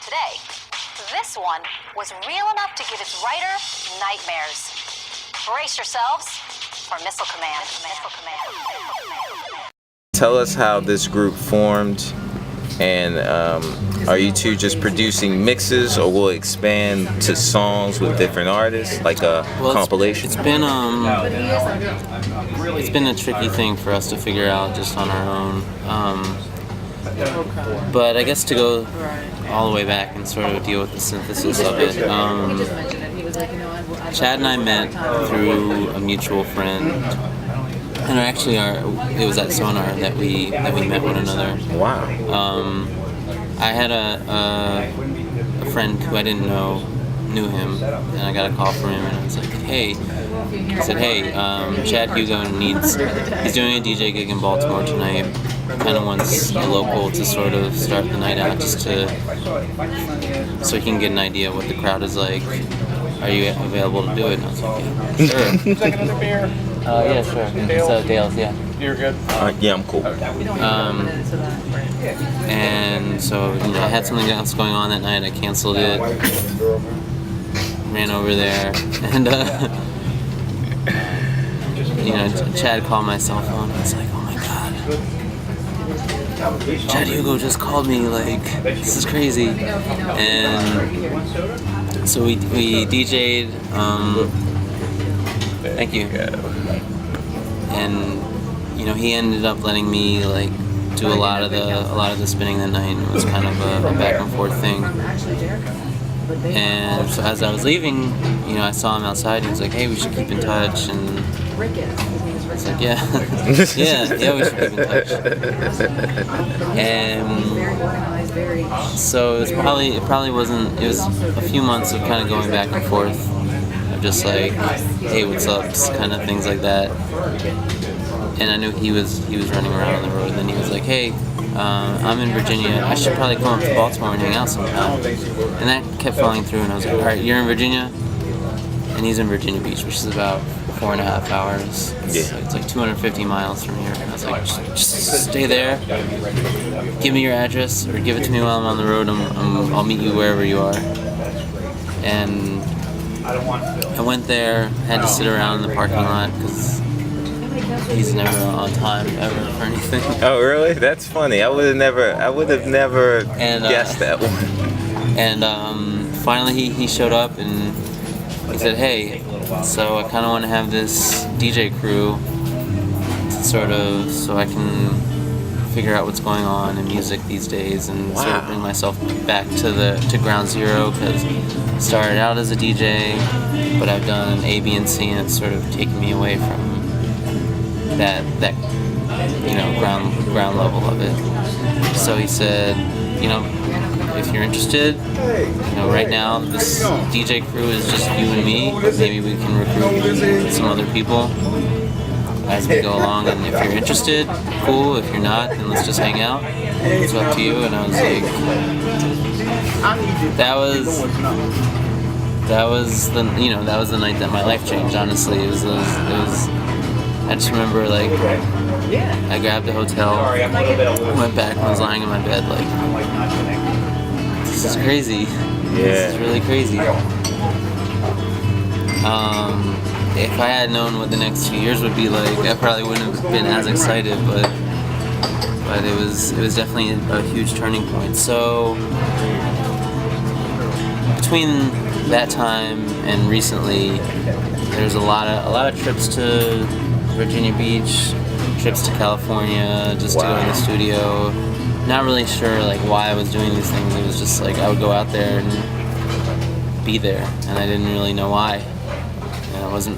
today. This one was real enough to give its writer nightmares. Brace yourselves for Missile Command. Tell us how this group formed, and are you two just producing mixes, or will it expand to songs with different artists, like a compilation? It's been a tricky thing for us to figure out just on our own. But I guess to go all the way back and sort of deal with the synthesis of it, Chad and I met through a mutual friend, and actually it was at Sonar that we met one another. Wow. I had a friend who I didn't know knew him, and I got a call from him, and I was like, hey, he said, hey, Chad Hugo he's doing a DJ gig in Baltimore tonight. Kind of wants a local to sort of start the night out, just so he can get an idea what the crowd is like. Are you available to do it? And I was like, yeah, sure. Take another beer. Yeah, sure. So Dale's, yeah. You're good. Yeah, I'm cool. And so I had something else going on that night. I canceled it. Ran over there, and Chad called my cell phone. I was like, oh my god, Chad Hugo just called me. Like, this is crazy. And so we DJ'd. Thank you. And he ended up letting me like do a lot of the spinning that night. And it was kind of a back and forth thing. And so as I was leaving, I saw him outside. He was like, hey, we should keep in touch. And I was like, yeah, yeah, we should keep in touch. And so it probably wasn't, it was a few months of kind of going back and forth of just like, hey, what's up, kind of things like that. And I knew he was running around on the road. And then he was like, hey, I'm in Virginia. I should probably come up to Baltimore and hang out sometime. And that kept falling through, and I was like, all right, you're in Virginia? And he's in Virginia Beach, which is about 4.5 hours. It's like 250 miles from here. And I was like, just stay there. Give me your address, or give it to me while I'm on the road. I'll meet you wherever you are. And I went there, had to sit around in the parking lot, because he's never on time ever for anything. Oh, really? That's funny. I would have never guessed that one. And finally he showed up, and he said, hey, so I kind of want to have this DJ crew so I can figure out what's going on in music these days, and sort of bring myself back to ground zero, because I started out as a DJ, but I've done A, B, and C, and it's sort of taken me away from that ground level of it. So he said, if you're interested, right now this DJ crew is just you and me. Maybe we can recruit some other people as we go along. And if you're interested, cool. If you're not, then let's just hang out. It's up to you. And I was like, that was the night that my life changed. Honestly, it was. I just remember, like, I grabbed a hotel, went back, and was lying in my bed, like, this is crazy. Yeah. This is really crazy. If I had known what the next 2 years would be like, I probably wouldn't have been as excited, but it was definitely a huge turning point. So between that time and recently, there's a lot of trips to Virginia Beach, trips to California, just to go in the studio. Not really sure like why I was doing these things. It was just like I would go out there and be there, and I didn't really know why. And I wasn't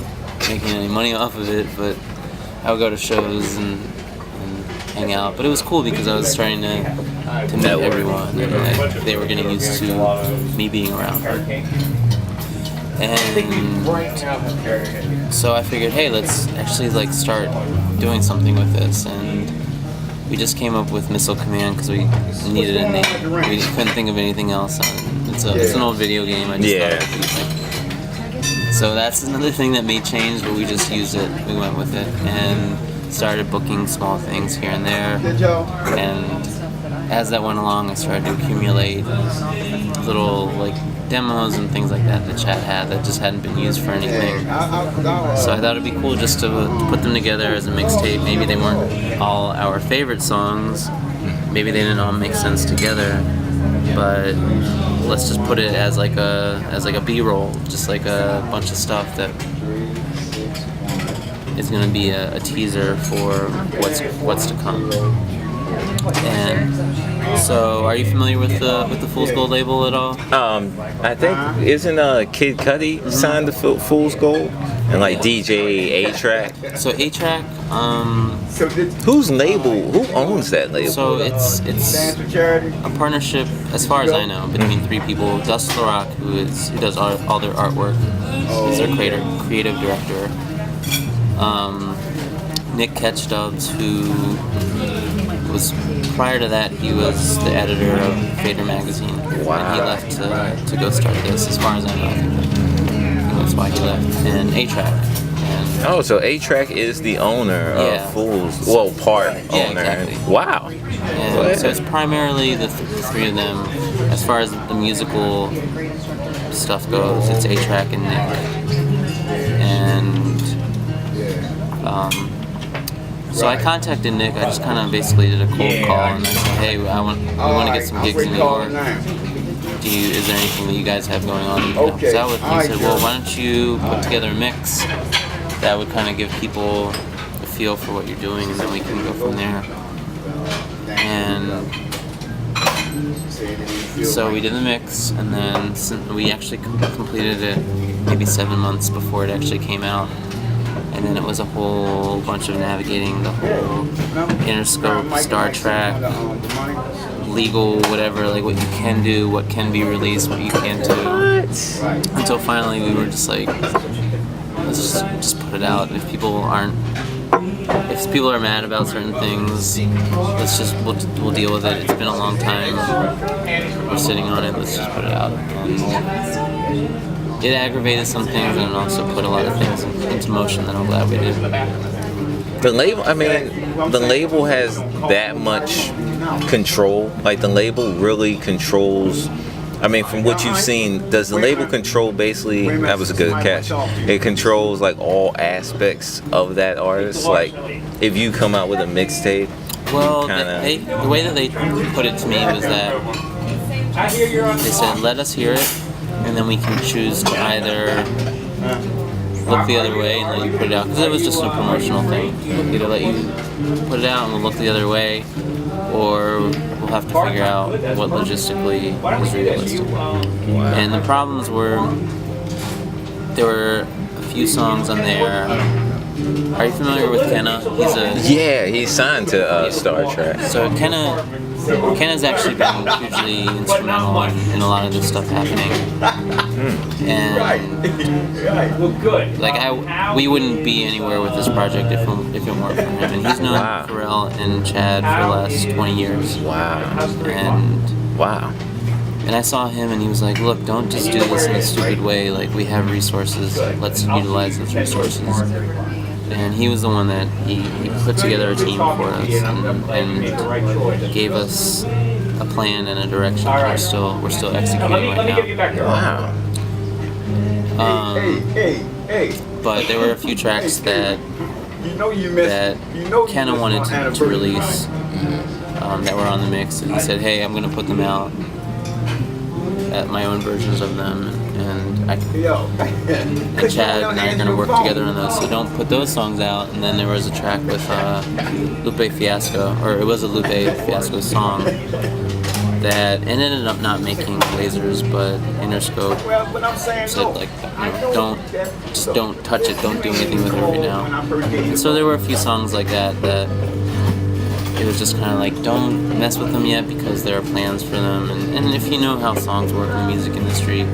making any money off of it, but I would go to shows and hang out. But it was cool because I was starting to meet everyone, and they were getting used to me being around. And so I figured, hey, let's actually like start doing something with this. And we just came up with Missile Command because we needed a name. We couldn't think of anything else. It's an old video game. I just thought it would be like. So that's another thing that may change, but we just used it. We went with it and started booking small things here and there. And as that went along, I started to accumulate a little like demos and things like that Chad had that just hadn't been used for anything. So I thought it'd be cool just to put them together as a mixtape. Maybe they weren't all our favorite songs. Maybe they didn't all make sense together. But let's just put it as like a B-roll, just like a bunch of stuff that is going to be a teaser for what's to come. And so, are you familiar with the Fool's Gold label at all? I think isn't Kid Cudi signed to Fool's Gold and like DJ A-Track. So A-Track, whose label? Who owns that label? So it's a partnership, as far as I know, between three people. Dust the Rock, who does all their artwork, is their creative director. Nick Ketchstubbs, who was, prior to that, he was the editor of Fader magazine. Wow. And he left to go start this, as far as I know. I think that's why he left. And A-Track. Oh, so A-Track is the owner of Fool's, well, part owner. Exactly. Wow. And so it's primarily the three of them. As far as the musical stuff goes, it's A-Track and Nick. And so I contacted Nick. I just kind of basically did a cold call and I said, hey, we want to get some gigs in New York. Is there anything that you guys have going on you can help us out with? And he said, well, why don't you put together a mix that would kind of give people a feel for what you're doing, and then we can go from there. And so we did the mix, and then we actually completed it maybe 7 months before it actually came out. And then it was a whole bunch of navigating the whole Interscope, Star Trek, legal, whatever, like what you can do, what can be released, what you can't do. Until finally we were just like, let's just put it out. If people are mad about certain things, we'll deal with it. It's been a long time. We're sitting on it. Let's just put it out. And it aggravated some things, and it also put a lot of things into motion that I'm glad we did. The label has that much control. Like, the label really controls. I mean, from what you've seen, does the label control basically? That was a good catch. It controls like all aspects of that artist. Like, if you come out with a mixtape, well, the way that they put it to me was that they said, let us hear it, and then we can choose to either look the other way and let you put it out, because it was just a promotional thing. Either let you put it out and we'll look the other way, or we'll have to figure out what logistically is realistic. And the problems were, there were a few songs on there. Are you familiar with Kenna? He's signed to Star Trek. So Kenna's actually been hugely instrumental in a lot of this stuff happening. And we wouldn't be anywhere with this project if it weren't for him. And he's known Pharrell and Chad for the last 20 years. And I saw him and he was like, look, don't just do this in a stupid way. Like, we have resources. Let's utilize those resources. And he was the one that he put together a team for us and gave us a plan and a direction. We're still executing right now. Wow. But there were a few tracks that Kenna wanted to release that were on the mix, and he said, hey, I'm going to put them out at my own versions of them, and Chad and I are going to work together on those, so don't put those songs out. And then there was a track with Lupe Fiasco, or it was a Lupe Fiasco song that ended up not making Lasers, but Interscope said, like, don't touch it, don't do anything with it right now. And so there were a few songs like that it was just kind of like, don't mess with them yet because there are plans for them. And if you know how songs work in the music industry,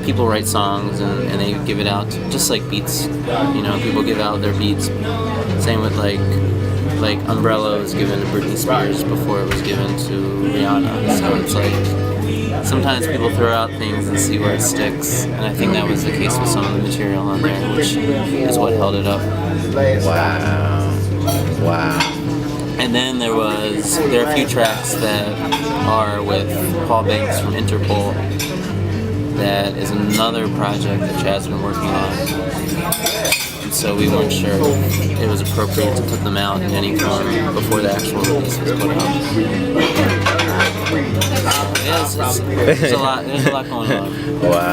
people write songs and they give it out just like beats. You know, people give out their beats. Same with like Umbrella was given to Britney Spears before it was given to Rihanna. So it's like, sometimes people throw out things and see where it sticks. And I think that was the case with some of the material on there, which is what held it up. Wow. And then there are a few tracks that are with Paul Banks from Interpol. That is another project that Chad's been working on. And so we weren't sure if it was appropriate to put them out in any form before the actual release was put out. Yeah, there's a lot going on. Wow.